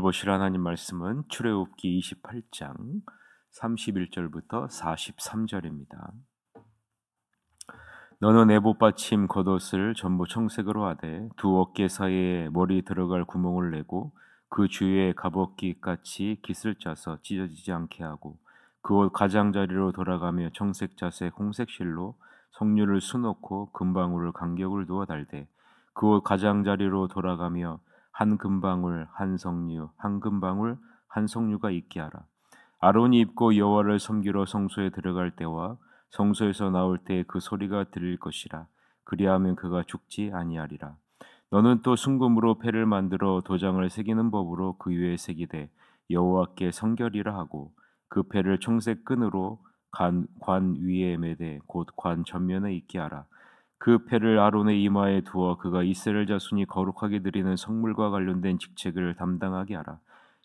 보실 하나님 말씀은 출애굽기 28장 31절부터 43절입니다. 너는 에봇받침 겉옷을 전부 청색으로 하되 두 어깨 사이에 머리 들어갈 구멍을 내고 그 주위에 갑옷깃같이 깃을 짜서 찢어지지 않게 하고 그 옷 가장자리로 돌아가며 청색 자색 홍색 실로 석류를 수놓고 금방울을 간격을 두어 달되 그 옷 가장자리로 돌아가며 한 금방울 한 석류 한 금방울 한 석류가 있게 하라. 아론이 입고 여호와를 섬기러 성소에 들어갈 때와 성소에서 나올 때 그 소리가 들릴 것이라. 그리하면 그가 죽지 아니하리라. 너는 또 순금으로 패를 만들어 도장을 새기는 법으로 그 위에 새기되 여호와께 성결이라 하고 그 패를 청색 끈으로 관 위에 매되 곧 관 전면에 있게 하라. 그 패를 아론의 이마에 두어 그가 이스라엘 자손이 거룩하게 드리는 성물과 관련된 직책을 담당하게 하라.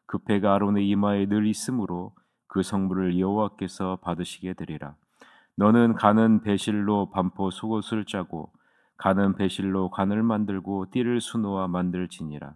그 패가 아론의 이마에 늘 있으므로 그 성물을 여호와께서 받으시게 되리라. 너는 가는 배실로 반포 속옷을 짜고 가는 배실로 관을 만들고 띠를 수놓아 만들지니라.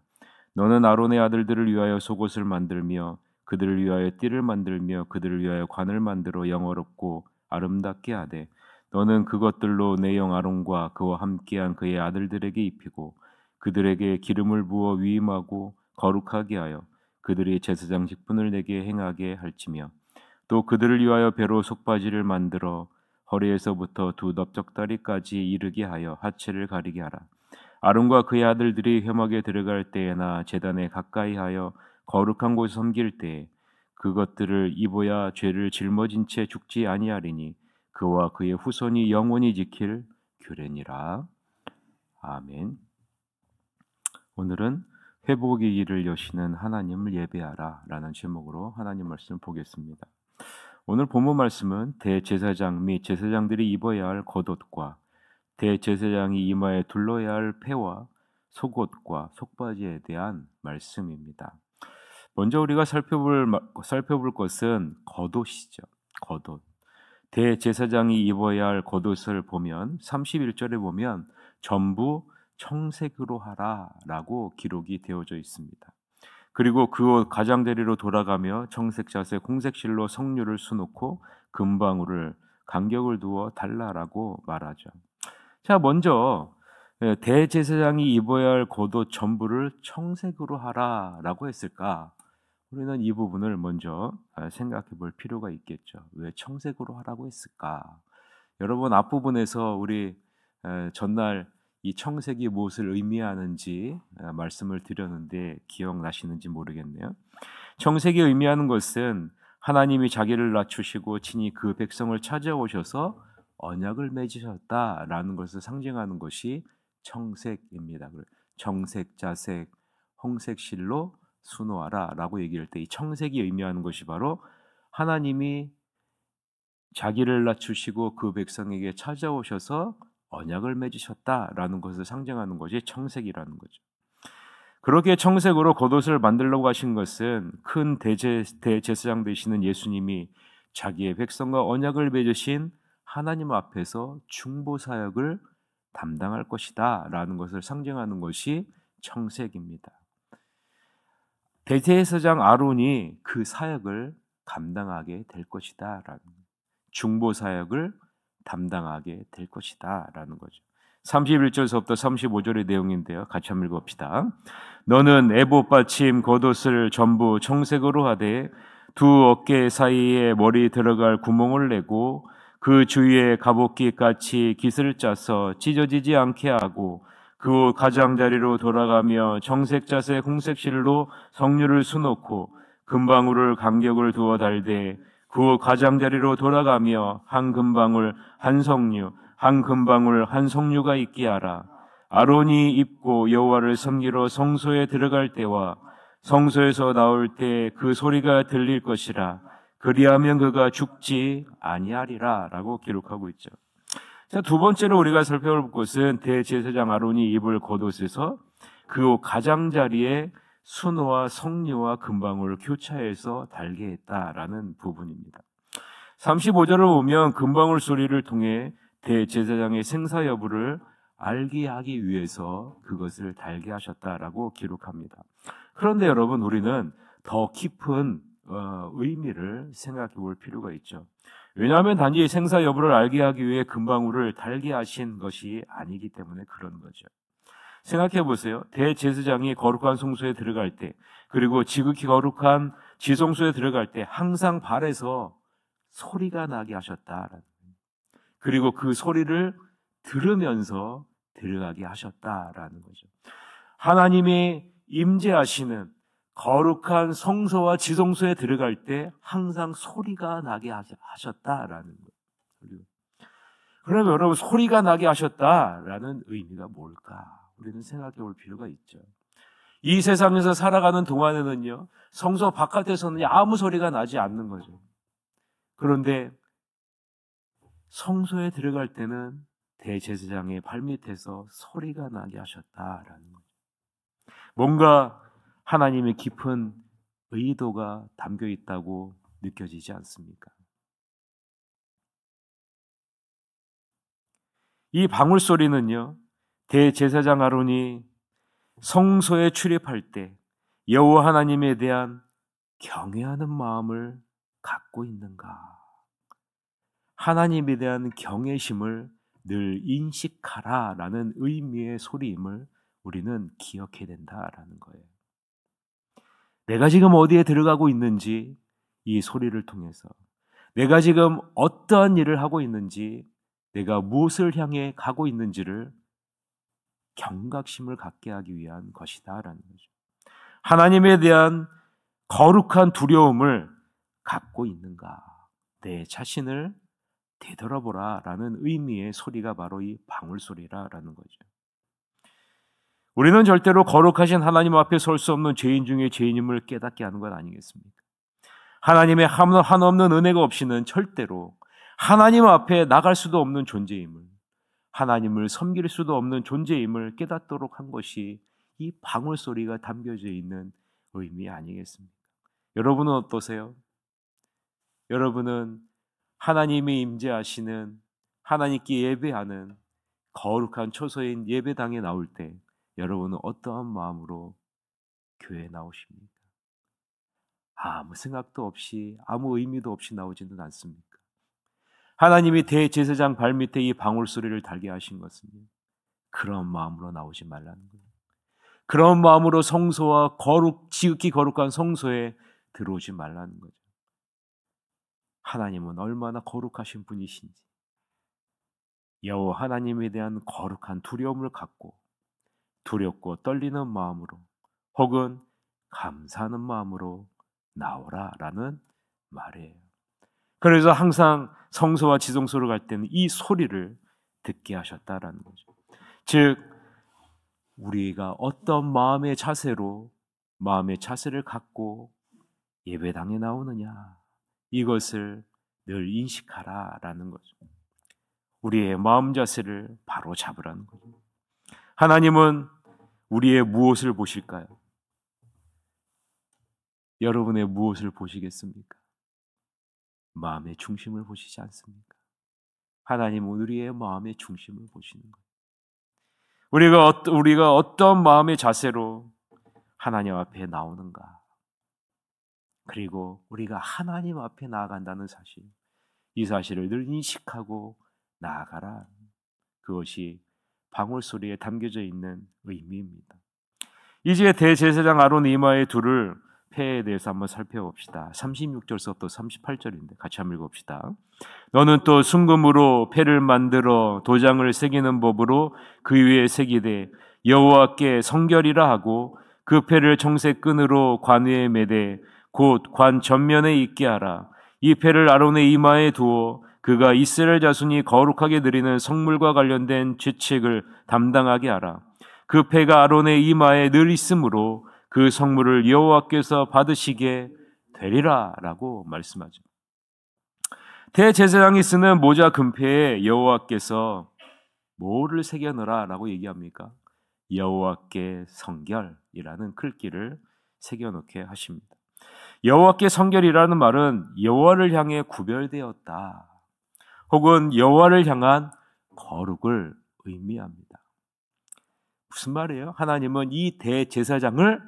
너는 아론의 아들들을 위하여 속옷을 만들며 그들을 위하여 띠를 만들며 그들을 위하여 관을 만들어 영화롭고 아름답게 하되 너는 그것들로 내 영 아론과 그와 함께한 그의 아들들에게 입히고 그들에게 기름을 부어 위임하고 거룩하게 하여 그들이 제사장 직분을 내게 행하게 할지며 또 그들을 위하여 배로 속바지를 만들어 허리에서부터 두 넓적다리까지 이르게 하여 하체를 가리게 하라. 아론과 그의 아들들이 회막에 들어갈 때에나 제단에 가까이 하여 거룩한 곳에 섬길 때에 그것들을 입어야 죄를 짊어진 채 죽지 아니하리니 그와 그의 후손이 영원히 지킬 규례니라. 아멘. 오늘은 회복의 길을 여시는 하나님을 예배하라 라는 제목으로 하나님 말씀을 보겠습니다. 오늘 본문 말씀은 대제사장 및 제사장들이 입어야 할 겉옷과 대제사장이 이마에 둘러야 할 패와 속옷과 속바지에 대한 말씀입니다. 먼저 우리가 살펴볼 것은 겉옷이죠. 겉옷. 대제사장이 입어야 할 겉옷을 보면 31절에 보면 전부 청색으로 하라라고 기록이 되어져 있습니다. 그리고 그 옷 가장자리로 돌아가며 청색 자색 홍색 실로 석류를 수놓고 금방울을 간격을 두어 달라라고 말하죠. 자, 먼저 대제사장이 입어야 할 겉옷 전부를 청색으로 하라라고 했을까? 우리는 이 부분을 먼저 생각해 볼 필요가 있겠죠. 왜 청색으로 하라고 했을까? 여러분 앞부분에서 우리 전날 이 청색이 무엇을 의미하는지 말씀을 드렸는데 기억나시는지 모르겠네요. 청색이 의미하는 것은 하나님이 자기를 낮추시고 친히 그 백성을 찾아오셔서 언약을 맺으셨다라는 것을 상징하는 것이 청색입니다. 청색, 자색, 홍색 실로 수놓아라 라고 얘기할 때 이 청색이 의미하는 것이 바로 하나님이 자기를 낮추시고 그 백성에게 찾아오셔서 언약을 맺으셨다라는 것을 상징하는 것이 청색이라는 거죠. 그렇게 청색으로 겉옷을 만들려고 하신 것은 큰 대제사장 되시는 예수님이 자기의 백성과 언약을 맺으신 하나님 앞에서 중보사역을 담당할 것이다 라는 것을 상징하는 것이 청색입니다. 대제사장 아론이 그 사역을 감당하게 될 것이다 라는 중보사역을 담당하게 될 것이다 라는 거죠. 31절서부터 35절의 내용인데요. 같이 한번 읽어봅시다. 너는 에봇받침 겉옷을 전부 청색으로 하되 두 어깨 사이에 머리 들어갈 구멍을 내고 그 주위에 갑옷깃같이 깃을 짜서 찢어지지 않게 하고 그 가장자리로 돌아가며 청색 자색 홍색 실로 석류를 수놓고 금방울을 간격을 두어 달되 그 가장자리로 돌아가며 한 금방울 한 석류 한 금방울 한 석류가 있게 하라. 아론이 입고 여호와를 섬기러 성소에 들어갈 때와 성소에서 나올 때 그 소리가 들릴 것이라. 그리하면 그가 죽지 아니하리라 라고 기록하고 있죠. 자, 두 번째로 우리가 살펴볼 것은 대제사장 아론이 입을 겉옷에서 그 가장자리에 수노와 석류와 금방울을 교차해서 달게 했다라는 부분입니다. 35절을 보면 금방울 소리를 통해 대제사장의 생사 여부를 알게 하기 위해서 그것을 달게 하셨다라고 기록합니다. 그런데 여러분, 우리는 더 깊은 의미를 생각해 볼 필요가 있죠. 왜냐하면 단지 생사 여부를 알게 하기 위해 금방울을 달게 하신 것이 아니기 때문에 그런 거죠. 생각해 보세요. 대제사장이 거룩한 성소에 들어갈 때, 그리고 지극히 거룩한 지성소에 들어갈 때 항상 발에서 소리가 나게 하셨다. 그리고 그 소리를 들으면서 들어가게 하셨다라는 거죠. 하나님이 임재하시는 거룩한 성소와 지성소에 들어갈 때 항상 소리가 나게 하셨다라는 거예요. 그러면 여러분, 소리가 나게 하셨다라는 의미가 뭘까? 우리는 생각해 볼 필요가 있죠. 이 세상에서 살아가는 동안에는요, 성소 바깥에서는 아무 소리가 나지 않는 거죠. 그런데 성소에 들어갈 때는 대제사장의 발밑에서 소리가 나게 하셨다라는 거죠. 뭔가 하나님의 깊은 의도가 담겨 있다고 느껴지지 않습니까? 이 방울 소리는요, 대제사장 아론이 성소에 출입할 때 여호와 하나님에 대한 경외하는 마음을 갖고 있는가, 하나님에 대한 경외심을 늘 인식하라라는 의미의 소리임을 우리는 기억해야 된다라는 거예요. 내가 지금 어디에 들어가고 있는지 이 소리를 통해서, 내가 지금 어떠한 일을 하고 있는지, 내가 무엇을 향해 가고 있는지를 경각심을 갖게 하기 위한 것이다라는 거죠. 하나님에 대한 거룩한 두려움을 갖고 있는가, 내 자신을 되돌아보라라는 의미의 소리가 바로 이 방울 소리라는 거죠. 우리는 절대로 거룩하신 하나님 앞에 설 수 없는 죄인 중에 죄인임을 깨닫게 하는 것 아니겠습니까? 하나님의 한없는 은혜가 없이는 절대로 하나님 앞에 나갈 수도 없는 존재임을, 하나님을 섬길 수도 없는 존재임을 깨닫도록 한 것이 이 방울 소리가 담겨져 있는 의미 아니겠습니까? 여러분은 어떠세요? 여러분은 하나님이 임재하시는, 하나님께 예배하는 거룩한 초소인 예배당에 나올 때 여러분은 어떠한 마음으로 교회에 나오십니까? 아무 생각도 없이, 아무 의미도 없이 나오지는 않습니까? 하나님이 대제사장 발밑에 이 방울 소리를 달게 하신 것은 그런 마음으로 나오지 말라는 거예요. 그런 마음으로 성소와 지극히 거룩한 성소에 들어오지 말라는 거죠. 하나님은 얼마나 거룩하신 분이신지, 여호와 하나님에 대한 거룩한 두려움을 갖고 두렵고 떨리는 마음으로, 혹은 감사하는 마음으로 나오라라는 말이에요. 그래서 항상 성소와 지성소로 갈 때는 이 소리를 듣게 하셨다라는 거죠. 즉, 우리가 어떤 마음의 자세를 갖고 예배당에 나오느냐, 이것을 늘 인식하라라는 거죠. 우리의 마음 자세를 바로 잡으라는 거죠. 하나님은 우리의 무엇을 보실까요? 여러분의 무엇을 보시겠습니까? 마음의 중심을 보시지 않습니까? 하나님은 우리의 마음의 중심을 보시는 거예요. 우리가 어떤 마음의 자세로 하나님 앞에 나오는가, 그리고 우리가 하나님 앞에 나아간다는 사실, 이 사실을 늘 인식하고 나아가라. 그것이 방울 소리에 담겨져 있는 의미입니다. 이제 대제사장 아론 이마에 두를 패에 대해서 한번 살펴봅시다. 36절부터 38절인데 같이 한번 읽어봅시다. 너는 또 순금으로 패를 만들어 도장을 새기는 법으로 그 위에 새기되 여호와께 성결이라 하고 그 패를 청색 끈으로 관 위에 매되 곧 관 전면에 있게 하라. 이 패를 아론의 이마에 두어 그가 이스라엘 자손이 거룩하게 드리는 성물과 관련된 죄책을 담당하게 하라. 그 패가 아론의 이마에 늘 있으므로 그 성물을 여호와께서 받으시게 되리라 라고 말씀하죠. 대제사장이 쓰는 모자 금패에 여호와께서 뭐를 새겨넣으라 라고 얘기합니까? 여호와께 성결이라는 글귀를 새겨놓게 하십니다. 여호와께 성결이라는 말은 여호와를 향해 구별되었다, 혹은 여호와를 향한 거룩을 의미합니다. 무슨 말이에요? 하나님은 이 대제사장을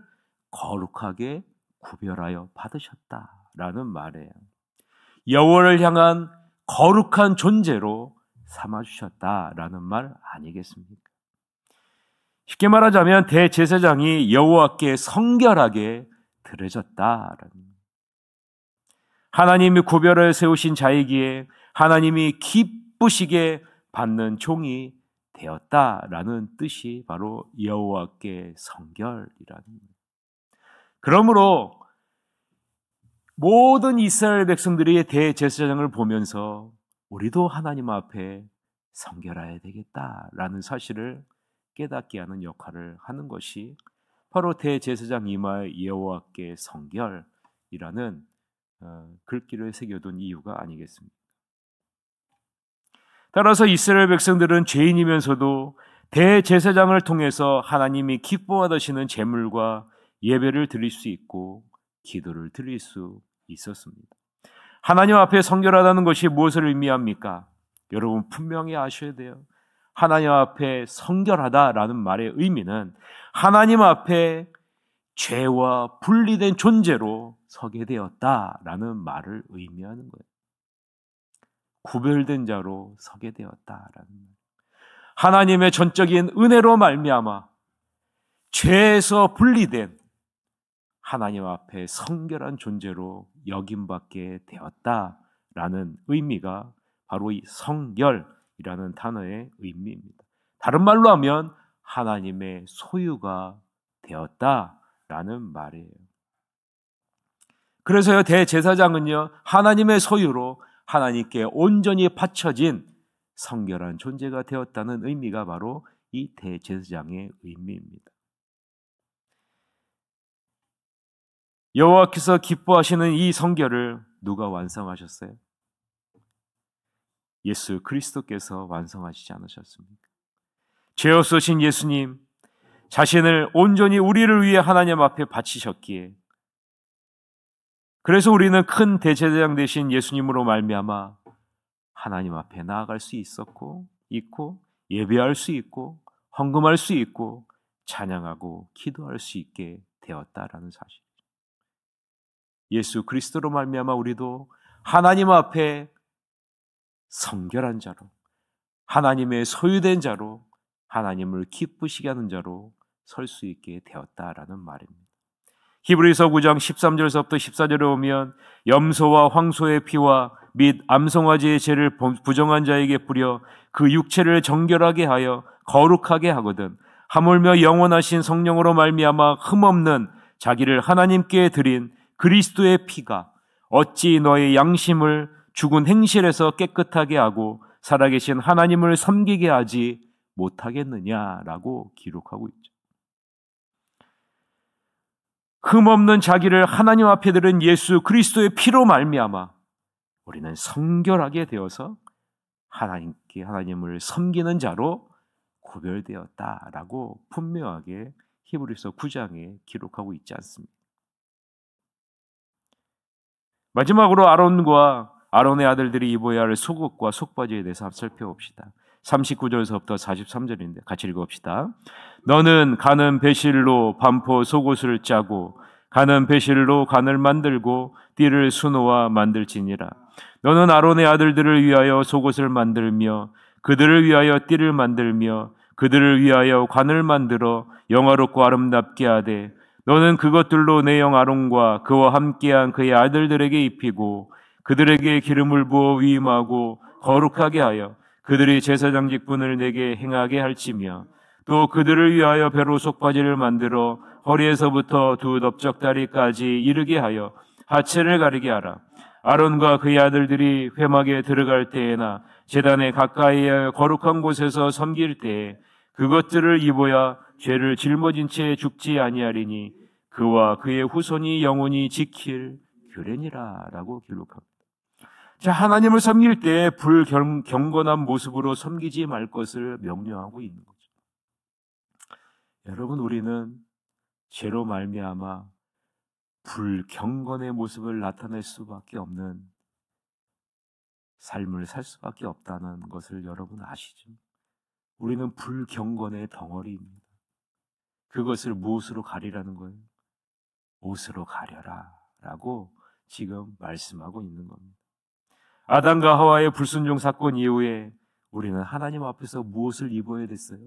거룩하게 구별하여 받으셨다라는 말이에요. 여호와를 향한 거룩한 존재로 삼아주셨다라는 말 아니겠습니까? 쉽게 말하자면 대제사장이 여호와께 성결하게 드려졌다라는, 하나님이 구별을 세우신 자이기에 하나님이 기쁘시게 받는 종이 되었다라는 뜻이 바로 여호와께 성결이라는 거예요. 그러므로 모든 이스라엘 백성들이 대제사장을 보면서 우리도 하나님 앞에 성결해야 되겠다라는 사실을 깨닫게 하는 역할을 하는 것이 바로 대제사장 이마에 여호와께 성결이라는 글귀를 새겨둔 이유가 아니겠습니까? 따라서 이스라엘 백성들은 죄인이면서도 대제사장을 통해서 하나님이 기뻐하시는 제물과 예배를 드릴 수 있고 기도를 드릴 수 있었습니다. 하나님 앞에 성결하다는 것이 무엇을 의미합니까? 여러분 분명히 아셔야 돼요. 하나님 앞에 성결하다라는 말의 의미는 하나님 앞에 죄와 분리된 존재로 서게 되었다라는 말을 의미하는 거예요. 구별된 자로 서게 되었다라는 말. 하나님의 전적인 은혜로 말미암아 죄에서 분리된 하나님 앞에 성결한 존재로 여김받게 되었다라는 의미가 바로 이 성결이라는 단어의 의미입니다. 다른 말로 하면 하나님의 소유가 되었다라는 말이에요. 그래서요, 대제사장은요, 하나님의 소유로 하나님께 온전히 바쳐진 성결한 존재가 되었다는 의미가 바로 이 대제사장의 의미입니다. 여호와께서 기뻐하시는 이 성결을 누가 완성하셨어요? 예수 그리스도께서 완성하시지 않으셨습니까? 죄 없으신 예수님 자신을 온전히 우리를 위해 하나님 앞에 바치셨기에, 그래서 우리는 큰 대제사장 되신 예수님으로 말미암아 하나님 앞에 나아갈 수 있고 예배할 수 있고 헌금할 수 있고 찬양하고 기도할 수 있게 되었다라는 사실. 예수 그리스도로 말미암아 우리도 하나님 앞에 성결한 자로, 하나님의 소유된 자로, 하나님을 기쁘시게 하는 자로 설 수 있게 되었다라는 말입니다. 히브리서 9장 13절에서부터 14절에 오면 염소와 황소의 피와 및 암송아지의 죄를 부정한 자에게 뿌려 그 육체를 정결하게 하여 거룩하게 하거든 하물며 영원하신 성령으로 말미암아 흠없는 자기를 하나님께 드린 그리스도의 피가 어찌 너의 양심을 죽은 행실에서 깨끗하게 하고 살아계신 하나님을 섬기게 하지 못하겠느냐라고 기록하고 있죠. 흠없는 자기를 하나님 앞에 드린 예수 그리스도의 피로 말미암아 우리는 성결하게 되어서 하나님을 섬기는 자로 구별되었다라고 분명하게 히브리서 9장에 기록하고 있지 않습니까? 마지막으로 아론의 아들들이 입어야 할 속옷과 속바지에 대해서 한번 살펴봅시다. 39절에서부터 43절인데 같이 읽어봅시다. 너는 가는 배실로 반포 속옷을 짜고 가는 배실로 간을 만들고 띠를 수놓아 만들지니라. 너는 아론의 아들들을 위하여 속옷을 만들며 그들을 위하여 띠를 만들며 그들을 위하여 관을 만들어 영화롭고 아름답게 하되 너는 그것들로 내 형 아론과 그와 함께한 그의 아들들에게 입히고 그들에게 기름을 부어 위임하고 거룩하게 하여 그들이 제사장 직분을 내게 행하게 할지며 또 그들을 위하여 배로 속바지를 만들어 허리에서부터 두 넓적다리까지 이르게 하여 하체를 가리게 하라. 아론과 그의 아들들이 회막에 들어갈 때에나 제단에 가까이에 거룩한 곳에서 섬길 때에 그것들을 입어야 죄를 짊어진 채 죽지 아니하리니 그와 그의 후손이 영원히 지킬 규례니라 라고 기록합니다. 자, 하나님을 섬길 때 불경건한 모습으로 섬기지 말 것을 명령하고 있는 거죠. 여러분, 우리는 죄로 말미암아 불경건의 모습을 나타낼 수밖에 없는 삶을 살 수밖에 없다는 것을 여러분 아시죠? 우리는 불경건의 덩어리입니다. 그것을 무엇으로 가리라는 거예요? 옷으로 가려라 라고 지금 말씀하고 있는 겁니다. 아담과 하와의 불순종 사건 이후에 우리는 하나님 앞에서 무엇을 입어야 됐어요?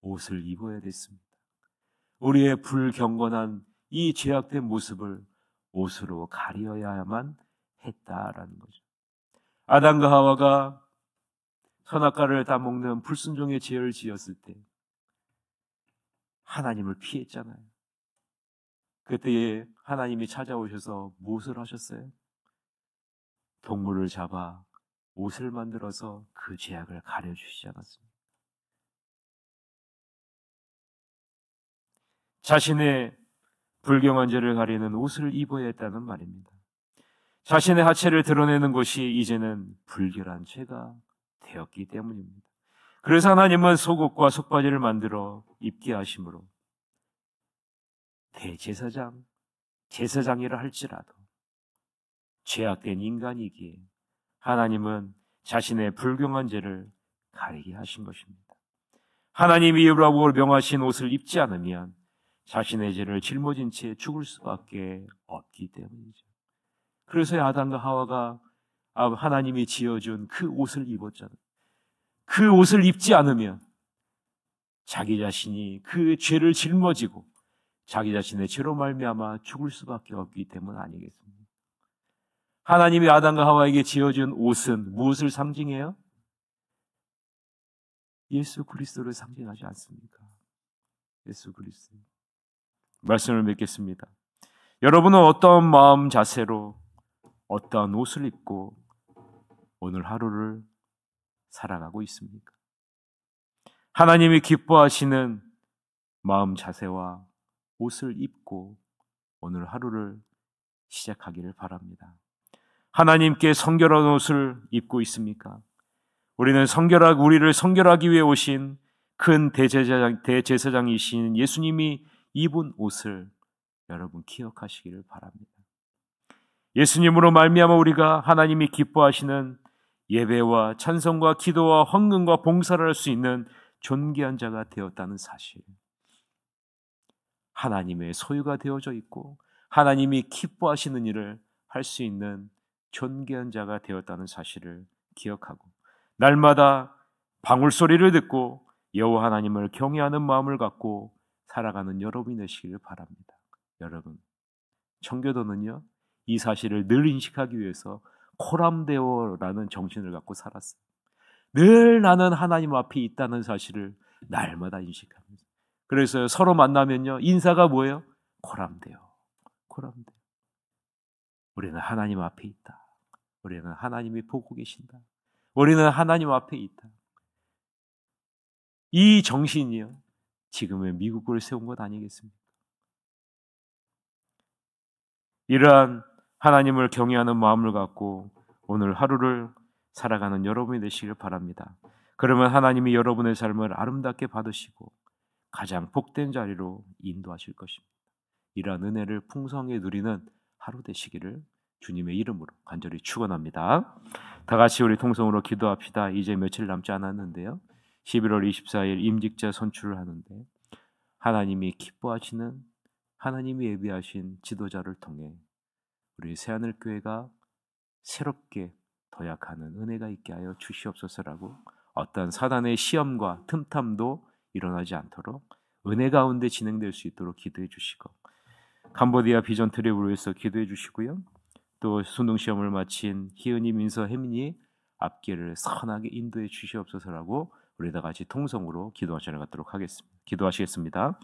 옷을 입어야 됐습니다. 우리의 불경건한 이 죄악된 모습을 옷으로 가려야만 했다라는 거죠. 아담과 하와가 선악과를 따먹는 불순종의 죄를 지었을 때 하나님을 피했잖아요. 그때에 하나님이 찾아오셔서 무엇을 하셨어요? 동물을 잡아 옷을 만들어서 그 죄악을 가려주시지 않았습니까? 자신의 불경한 죄를 가리는 옷을 입어야 했다는 말입니다. 자신의 하체를 드러내는 것이 이제는 불결한 죄가 되었기 때문입니다. 그래서 하나님은 속옷과 속바지를 만들어 입게 하심으로 대제사장, 제사장이라 할지라도 죄악된 인간이기에 하나님은 자신의 불경한 죄를 가리게 하신 것입니다. 하나님이 입으라고 명하신 옷을 입지 않으면 자신의 죄를 짊어진 채 죽을 수밖에 없기 때문이죠. 그래서 아담과 하와가 하나님이 지어준 그 옷을 입었잖아요. 그 옷을 입지 않으면 자기 자신이 그 죄를 짊어지고 자기 자신의 죄로 말미암아 죽을 수밖에 없기 때문 아니겠습니까? 하나님이 아담과 하와에게 지어준 옷은 무엇을 상징해요? 예수 그리스도를 상징하지 않습니까? 예수 그리스도. 말씀을 맺겠습니다. 여러분은 어떤 마음 자세로 어떠한 옷을 입고 오늘 하루를 살아가고 있습니까? 하나님이 기뻐하시는 마음 자세와 옷을 입고 오늘 하루를 시작하기를 바랍니다. 하나님께 성결한 옷을 입고 있습니까? 우리를 성결하기 위해 오신 큰 대제사장이신 예수님이 입은 옷을 여러분 기억하시기를 바랍니다. 예수님으로 말미암아 우리가 하나님이 기뻐하시는 예배와 찬송과 기도와 헌금과 봉사를 할 수 있는 존귀한 자가 되었다는 사실, 하나님의 소유가 되어져 있고 하나님이 기뻐하시는 일을 할 수 있는 존귀한 자가 되었다는 사실을 기억하고 날마다 방울소리를 듣고 여호와 하나님을 경외하는 마음을 갖고 살아가는 여러분이 되시기를 바랍니다. 여러분, 청교도는요 이 사실을 늘 인식하기 위해서 코람데오라는 정신을 갖고 살았어요. 늘 나는 하나님 앞에 있다는 사실을 날마다 인식합니다. 그래서 서로 만나면요 인사가 뭐예요? 코람데오, 코람데오. 우리는 하나님 앞에 있다. 우리는 하나님이 보고 계신다. 우리는 하나님 앞에 있다. 이 정신이요 지금의 미국을 세운 것 아니겠습니까? 이러한 하나님을 경외하는 마음을 갖고 오늘 하루를 살아가는 여러분이 되시길 바랍니다. 그러면 하나님이 여러분의 삶을 아름답게 받으시고 가장 복된 자리로 인도하실 것입니다. 이러한 은혜를 풍성하게 누리는 하루 되시기를 주님의 이름으로 간절히 축원합니다. 다 같이 우리 통성으로 기도합시다. 이제 며칠 남지 않았는데요. 11월 24일 임직자 선출을 하는데 하나님이 기뻐하시는, 하나님이 예비하신 지도자를 통해 우리 새하늘교회가 새롭게 도약하는 은혜가 있게 하여 주시옵소서라고, 어떤 사단의 시험과 틈탐도 일어나지 않도록 은혜 가운데 진행될 수 있도록 기도해 주시고, 캄보디아 비전 트립을 위해서 기도해 주시고요. 또 수능 시험을 마친 희은이, 민서, 혜민이 앞길을 선하게 인도해 주시옵소서라고 우리 다 같이 통성으로 기도하시러 가도록 하겠습니다. 기도하시겠습니다.